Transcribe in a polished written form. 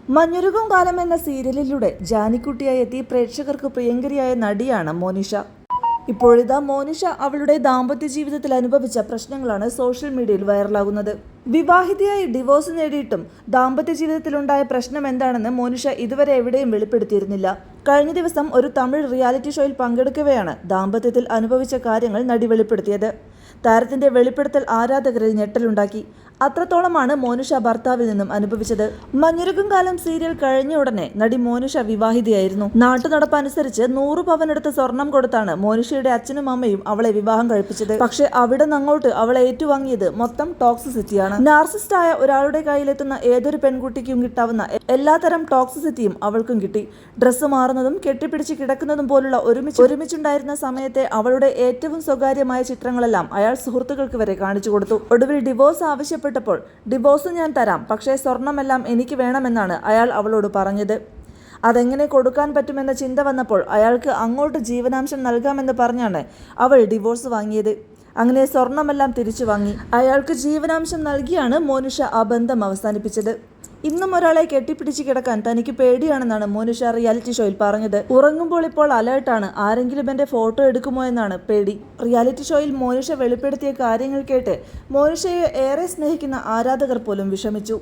മഞ്ഞുരുകും കാലം എന്ന സീരിയലിലൂടെ ജാനിക്കുട്ടിയായി എത്തി പ്രേക്ഷകർക്ക് പ്രിയങ്കരിയായ നടിയാണ് മോനിഷ. ഇപ്പോഴിതാ മോനിഷ അവളുടെ ദാമ്പത്യ ജീവിതത്തിൽ അനുഭവിച്ച പ്രശ്നങ്ങളാണ് സോഷ്യൽ മീഡിയയിൽ വൈറലാകുന്നത്. വിവാഹിതയായി ഡിവോഴ്സ് നേടിയിട്ടും ദാമ്പത്യ ജീവിതത്തിലുണ്ടായ പ്രശ്നം എന്താണെന്ന് മോനിഷ ഇതുവരെ എവിടെയും വെളിപ്പെടുത്തിയിരുന്നില്ല. കഴിഞ്ഞ ദിവസം ഒരു തമിഴ് റിയാലിറ്റി ഷോയിൽ പങ്കെടുക്കവെയാണ് ദാമ്പത്യത്തിൽ അനുഭവിച്ച കാര്യങ്ങൾ നടി വെളിപ്പെടുത്തിയത്. താരത്തിന്റെ വെളിപ്പെടുത്തൽ ആരാധകരിൽ ഞെട്ടലുണ്ടാക്കി. അത്രത്തോളമാണ് മോനിഷ ഭർത്താവിൽ നിന്നും അനുഭവിച്ചത്. മഞ്ഞുരുകും കാലം സീരിയൽ കഴിഞ്ഞ ഉടനെ നടി മോനിഷ വിവാഹിതയായിരുന്നു. നാട്ടുനടപ്പനുസരിച്ച് 100 പവനെടുത്ത് സ്വർണം കൊടുത്താണ് മോനിഷയുടെ അച്ഛനും അമ്മയും അവളെ വിവാഹം കഴിപ്പിച്ചത്. പക്ഷെ അവിടെ നിന്നങ്ങോട്ട് അവളെ ഏറ്റുവാങ്ങിയത് മൊത്തം ടോക്സിസിറ്റിയാണ്. നാർസിസ്റ്റായ ഒരാളുടെ കയ്യിലെത്തുന്ന ഏതൊരു പെൺകുട്ടിക്കും കിട്ടാവുന്ന എല്ലാത്തരം ടോക്സിസിറ്റിയും അവൾക്കും കിട്ടി. ഡ്രസ്സ് മാറുന്നതും കെട്ടിപ്പിടിച്ച് കിടക്കുന്നതും പോലുള്ള ഒരുമിച്ചുണ്ടായിരുന്ന സമയത്തെ അവളുടെ ഏറ്റവും സ്വകാര്യമായ ചിത്രങ്ങളെല്ലാം അയാൾ സുഹൃത്തുക്കൾക്ക് വരെ കാണിച്ചു കൊടുത്തു. ഒടുവിൽ ഡിവോഴ്സ് ആവശ്യപ്പെട്ടപ്പോൾ ഡിവോഴ്സ് ഞാൻ തരാം, പക്ഷേ സ്വർണമെല്ലാം എനിക്ക് വേണമെന്നാണ് അയാൾ അവളോട് പറഞ്ഞത്. അതെങ്ങനെ കൊടുക്കാൻ പറ്റുമെന്ന ചിന്ത വന്നപ്പോൾ അയാൾക്ക് അങ്ങോട്ട് ജീവനാംശം നൽകാമെന്ന് പറഞ്ഞാണ് അവൾ ഡിവോഴ്സ് വാങ്ങിയത്. അങ്ങനെ സ്വർണമെല്ലാം തിരിച്ചു വാങ്ങി. അയാൾക്ക് ജീവനാംശം നൽകിയാണ് മോനിഷ ആ ബന്ധം അവസാനിപ്പിച്ചത്. ഇന്നും ഒരാളെ കെട്ടിപ്പിടിച്ച് കിടക്കാൻ തനിക്ക് പേടിയാണെന്നാണ് മോനിഷ റിയാലിറ്റി ഷോയിൽ പറഞ്ഞത്. ഉറങ്ങുമ്പോൾ ഇപ്പോൾ അലേർട്ടാണ്, ആരെങ്കിലും എൻ്റെ ഫോട്ടോ എടുക്കുമോ എന്നാണ് പേടി. റിയാലിറ്റി ഷോയിൽ മോനിഷ വെളിപ്പെടുത്തിയ കാര്യങ്ങൾ കേട്ട് മോനിഷയെ ഏറെ സ്നേഹിക്കുന്ന ആരാധകർ പോലും വിഷമിച്ചു.